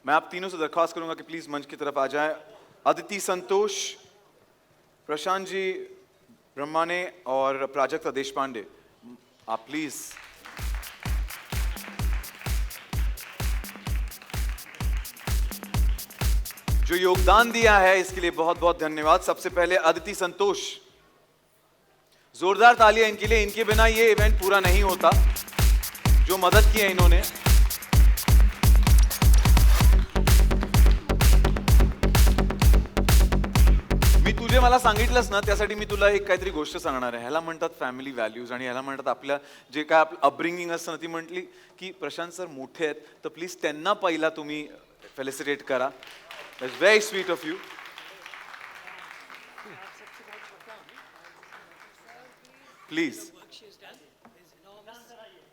मैं आप तीनों से दरख्वास्त करूंगा कि प्लीज मंच की तरफ आ जाएं। अदिति संतोष, प्रशांत जी ब्रह्माने और प्राजक्ता देशपांडे, आप प्लीज। जो योगदान दिया है इसके लिए बहुत बहुत धन्यवाद। सबसे पहले अदिति संतोष, जोरदार तालियां इनके लिए, इनके बिना ये इवेंट पूरा नहीं होता। जो मदद की है इन्होंने। मी तुझे मला सांगितलंस ना, त्यासाठी मी तुला एक काहीतरी गोष्ट सांगणार आहे। ह्याला म्हणतात फॅमिली व्हॅल्यूज आणि ह्याला म्हणतात आपल्या जे काय आपलं अपब्रिंगिंग असतं ना, ती म्हटली की प्रशांत सर मोठे आहेत तर प्लीज त्यांना पहिला तुम्ही फेलिसिटेट करा। That's very sweet of you. Please.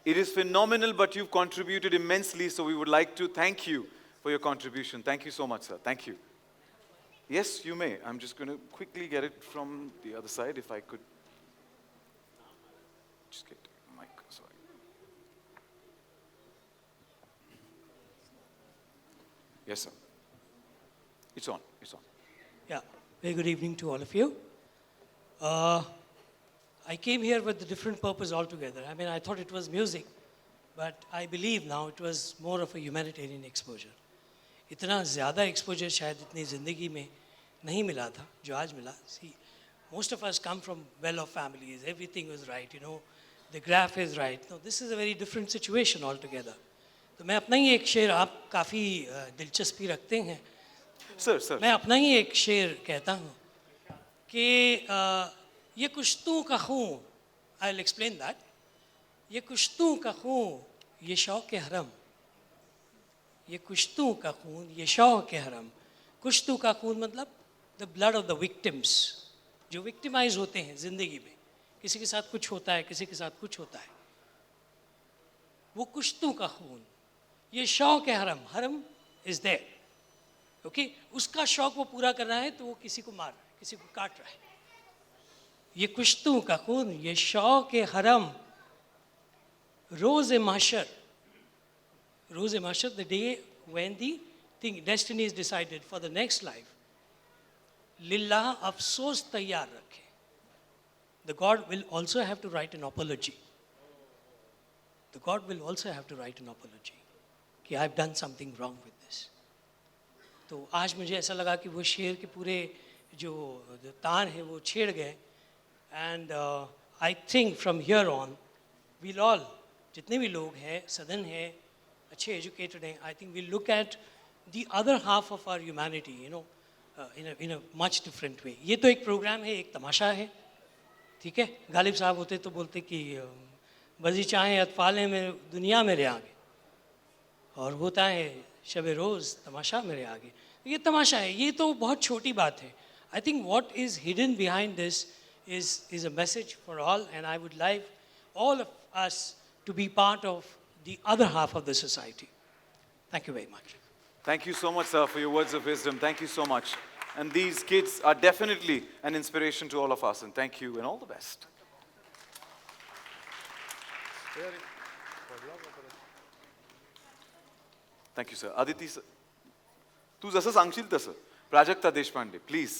It is phenomenal, but you've contributed immensely, so we would like to thank you for your contribution. Thank you so much, sir. Thank you. Yes, you may. I'm just going to quickly get it from the other side, if I could. Just get the mic, sorry. Yes, sir. It's on. It's on. Yeah. Very good evening to all of you. I came here with a different purpose altogether. I mean, I thought it was music, but I believe now it was more of a humanitarian exposure. इतना ज़्यादा exposure शायद इतनी ज़िंदगी में नहीं मिला था जो आज मिला. See, most of us come from well-off families. Everything was right, you know. The graph is right. No, this is a very different situation altogether. तो मैं अपना ही एक शेर, आप काफ़ी दिलचस्पी रखते हैं. सर मैं अपना ही एक शेर कहता हूँ कि ये कुश्तों का खून, आई विल एक्सप्लेन दैट. ये कुश्तों का खून, ये शौक़ हरम. ये कुश्तों का खून, ये शौक़ हरम. कुश्तों का खून मतलब the blood of the victims, जो विक्टिमाइज होते हैं ज़िंदगी में. किसी के साथ कुछ होता है, किसी के साथ कुछ होता है. वो कुश्तों का खून, ये शौक़ हरम. हरम इज़ देयर. ओके, उसका शौक वो पूरा कर रहा है तो वो किसी को मार रहा है, किसी को काट रहा है. ये कुश्तों का खून, ये शौक हरम. रोज़ महशर, रोज़ महशर, the day when the thing destiny is decided for the next life. लिल्लाह अफसोस तैयार रखे. The god will also have to write an apology. The god will also have to write an apology कि I have done something wrong with this. तो आज मुझे ऐसा लगा कि वो शेर के पूरे जो तान है वो छेड़ गए. And I think from here on we'll all, जितने भी लोग हैं, सदन है, अच्छे एजुकेटेड हैं, I think we'll look at the other half of our humanity, you know, in a much different way. ये तो एक प्रोग्राम है, एक तमाशा है, ठीक है. गालिब साहब होते तो बोलते कि बजी चाहें अतफाल में दुनिया मेरे आगे, और होता है शब रोज़ तमाशा मेरे आगे. ये तमाशा है, ये तो बहुत छोटी बात है. I think what is hidden behind this is a message for all, and I would like all of us to be part of the other half of the society. Thank you very much. Thank you so much, sir, for your words of wisdom. Thank you so much. And these kids are definitely an inspiration to all of us, and thank you and all the best. Thank you, sir. Aditi, sir. तू जसं सांगशील तसं. Prajakta Deshpande, please.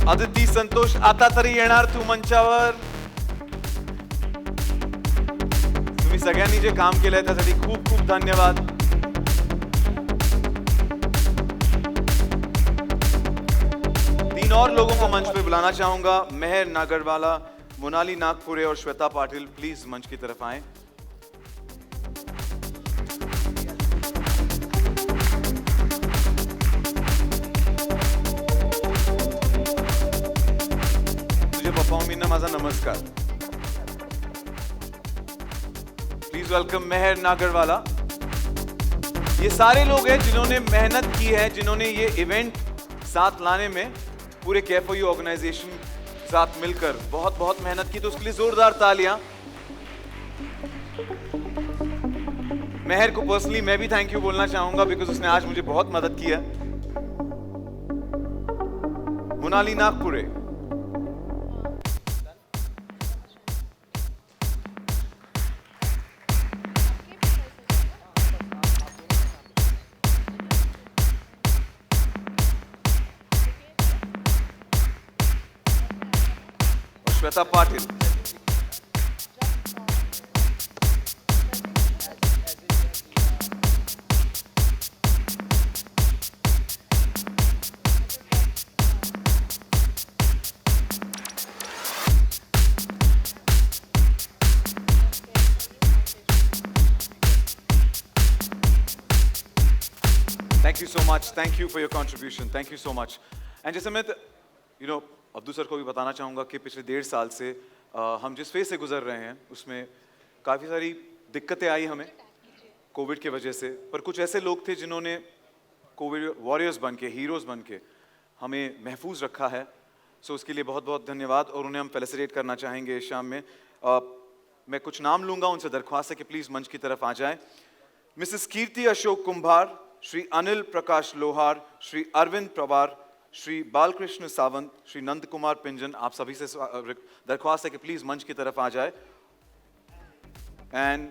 Aditi संतोष, आता तरी येणार तू मंचावर. तुम्ही सगळ्यांनी जे काम केलंय त्यासाठी खूप खूप धन्यवाद. तीन और लोगों को मंच पे बुलाना चाहूंगा. मेहर नागरवाला, मोनाली नागपुरे और श्वेता पाटिल, प्लीज मंच की तरफ आए. मम्मींना माझा नमस्कार. प्लीज वेलकम मेहर नागरवाला. ये सारे लोग हैं जिन्होंने मेहनत की है, जिन्होंने ये इवेंट साथ लाने में, पूरे केयर फॉर यू ऑर्गेनाइजेशन साथ मिलकर बहुत बहुत मेहनत की, तो उसके लिए जोरदार तालियां। मेहर को पर्सनली मैं भी थैंक यू बोलना चाहूंगा बिकॉज उसने आज मुझे बहुत मदद की है। मोनाली नागपुरे, और Shweta Patil. Thank you so much. Thank you for your contribution. Thank you so much. And जैसे मैं अब्दू सर को भी बताना चाहूँगा कि पिछले 1.5 साल से हम जिस फेज से गुजर रहे हैं उसमें काफ़ी सारी दिक्कतें आई हमें कोविड की वजह से, पर कुछ ऐसे लोग थे जिन्होंने कोविड वॉरियर्स बन के, हीरोज़ बन के हमें महफूज रखा है। सो उसके लिए बहुत बहुत धन्यवाद और उन्हें हम फेलिसिटेट करना चाहेंगे इस शाम में। मैं कुछ नाम लूँगा, उनसे दरख्वास्त है कि प्लीज़ मंच की तरफ आ जाएं। मिसेस कीर्ति अशोक कुंभार, श्री अनिल प्रकाश लोहार, श्री अरविंद पवार, श्री बालकृष्ण सावंत, श्री नंद कुमार पिंजन, आप सभी से दरख्वास्त है कि प्लीज मंच की तरफ आ जाए। एंड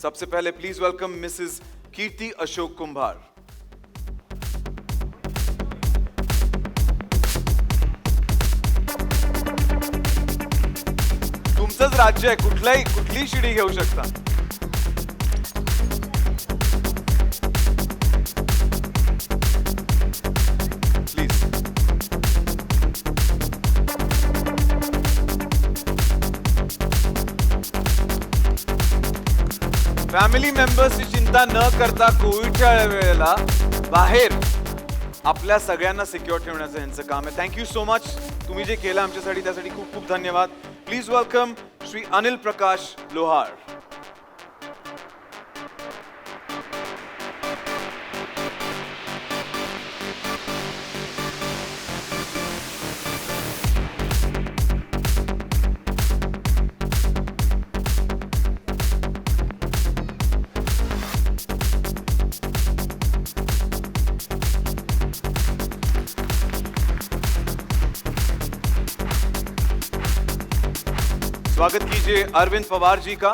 सबसे पहले प्लीज वेलकम मिसेस कीर्ति अशोक कुंभार। तुमचंच राज्य आहे, कुठलीही शिडी घेऊ शकता। फॅमिली मेंबर्सची चिंता न करता कोविडच्या वेळेला बाहेर आपल्या सगळ्यांना सिक्युअर ठेवण्याचं यांचं काम आहे। थँक्यू सो मच, तुम्ही जे केलं आमच्यासाठी त्यासाठी खूप खूप धन्यवाद। प्लीज वेलकम श्री अनिल प्रकाश लोहार। स्वागत कीजिए अरविंद पवार जी का।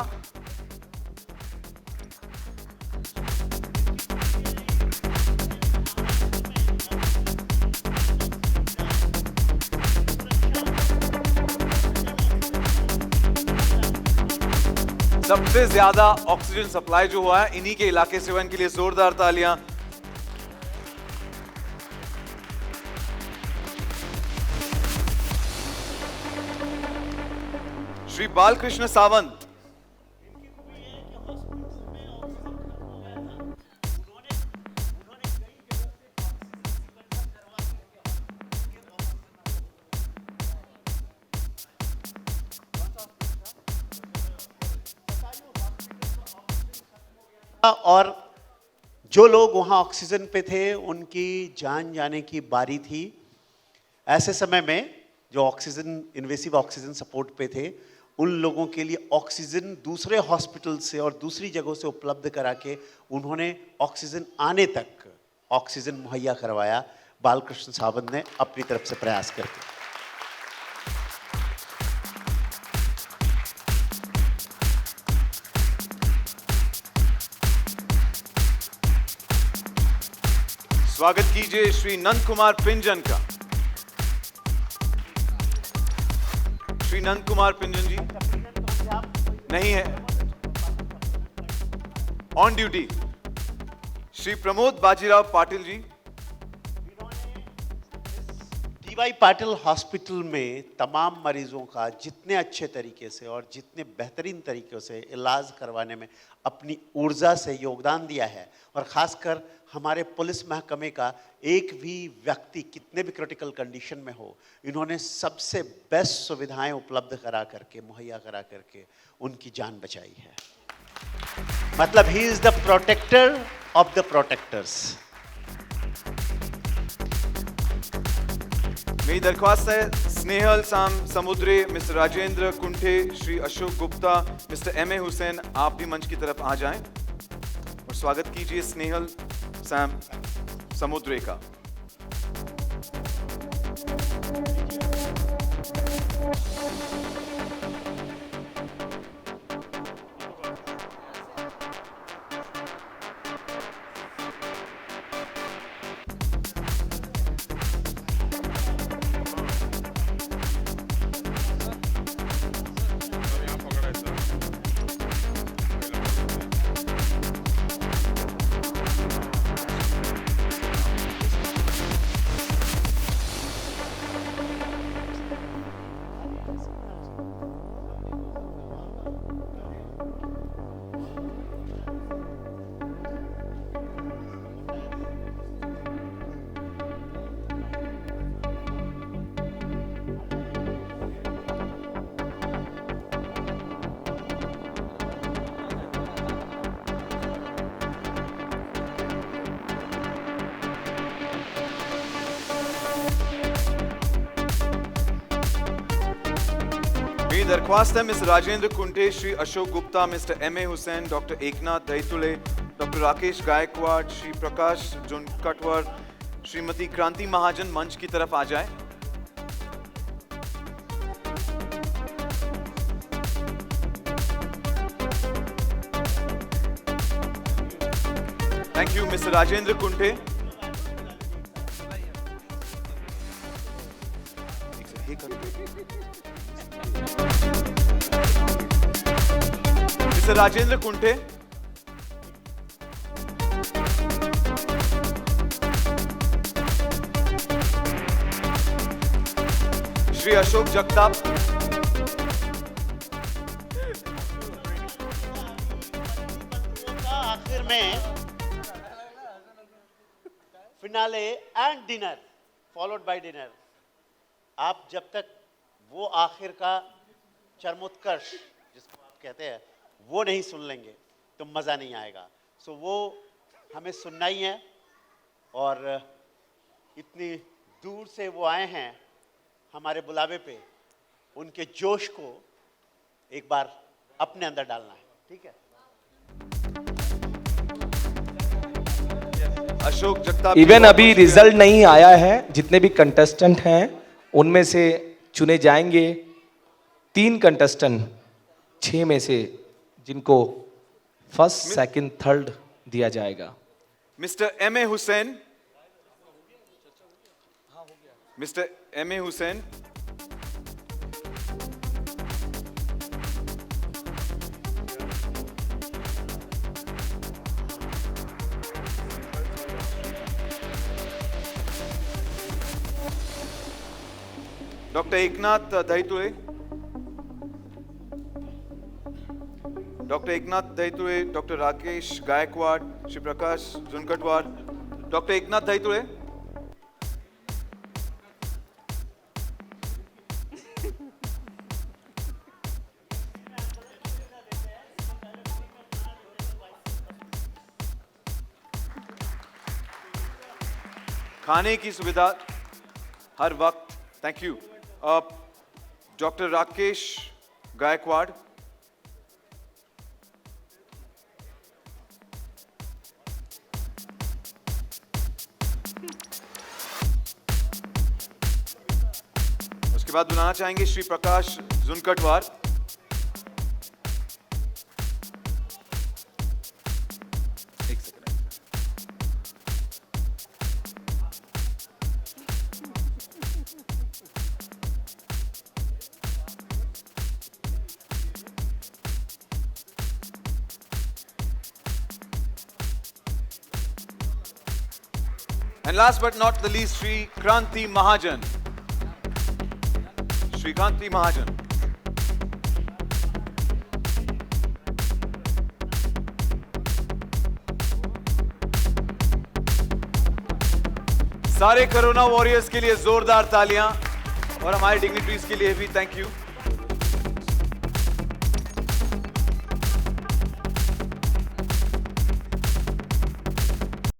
सबसे ज्यादा ऑक्सीजन सप्लाई जो हुआ है इन्हीं के इलाके से हुआ, इनके लिए जोरदार तालियां। श्री बालकृष्ण सावंत, और जो लोग वहाँ ऑक्सीजन पे थे उनकी जान जाने की बारी थी। ऐसे समय में जो ऑक्सीजन इन्वेसिव ऑक्सीजन सपोर्ट पे थे उन लोगों के लिए ऑक्सीजन दूसरे हॉस्पिटल से और दूसरी जगहों से उपलब्ध करा के उन्होंने ऑक्सीजन आने तक ऑक्सीजन मुहैया करवाया बालकृष्ण सावंत ने अपनी तरफ से प्रयास करके। स्वागत कीजिए श्री नंद कुमार पिंजन का। श्री नंद कुमार पिंजन जी नहीं है on duty. Shri Pramod Bajirao Patil ji. D Y Patil hospital में तमाम मरीजों का जितने अच्छे तरीके से और जितने बेहतरीन तरीके से इलाज करवाने में अपनी ऊर्जा से योगदान दिया है, और ख़ासकर हमारे पुलिस महकमे का एक भी व्यक्ति कितने भी क्रिटिकल कंडीशन में हो, इन्होंने सबसे बेस्ट सुविधाएं उपलब्ध करा करके, मुहैया करा करके उनकी जान बचाई है। मतलब he is the protector of the protectors. मेरी दरख्वास्त है Snehal Samudre, mister Rajendra Kunte, Shri Ashok Gupta, mister M A Hussain, आप भी मंच की तरफ आ जाएं और स्वागत कीजिए स्नेहल समुद्रे का। मेरी दरख्वास्त है mister Rajendra Kunte, Shri Ashok Gupta, mister M A Hussain, doctor Eknath Daitule, doctor Rakesh Gaikwad, Shri Prakash Junkatwar, Shrimati Kranti Mahajan मंच की तरफ आ जाए। Thank you mister Rajendra Kunte. Mister Rajendra Kunte, Shri Ashok Jagtap, आखिर में finale and dinner followed by dinner. आप जब तक वो आखिर का चरमोत्कर्ष जिसको आप कहते हैं वो नहीं सुन लेंगे तो मज़ा नहीं आएगा। सो वो हमें सुनना ही है और इतनी दूर से वो आए हैं हमारे बुलावे पे, उनके जोश को एक बार अपने अंदर डालना है। ठीक है, अशोक जगताप। इवन अभी रिजल्ट नहीं आया है, जितने भी कंटेस्टेंट हैं उनमें से चुने जाएंगे 3 कंटेस्टेंट 6 में से, जिनको फर्स्ट सेकंड थर्ड दिया जाएगा। Mister M A Hussain, mister M A Hussain, doctor Eknath Daitule, doctor Eknath Daitule, doctor Rakesh Gaikwad, Shri Prakash Junkatwar, doctor Eknath Daitule, खाने की सुविधा हर वक्त। Thank you. Doctor Rakesh Gaikwad, उसके बाद बुलाना चाहेंगे श्री प्रकाश जुनकटवार। एक second. And last but not the least, Shri Kranti Mahajan. Shri Kranti Mahajan. सारे कोरोना वॉरियर्स के लिए जोरदार तालियां और हमारे डिग्निटरीज के लिए भी थैंक यू।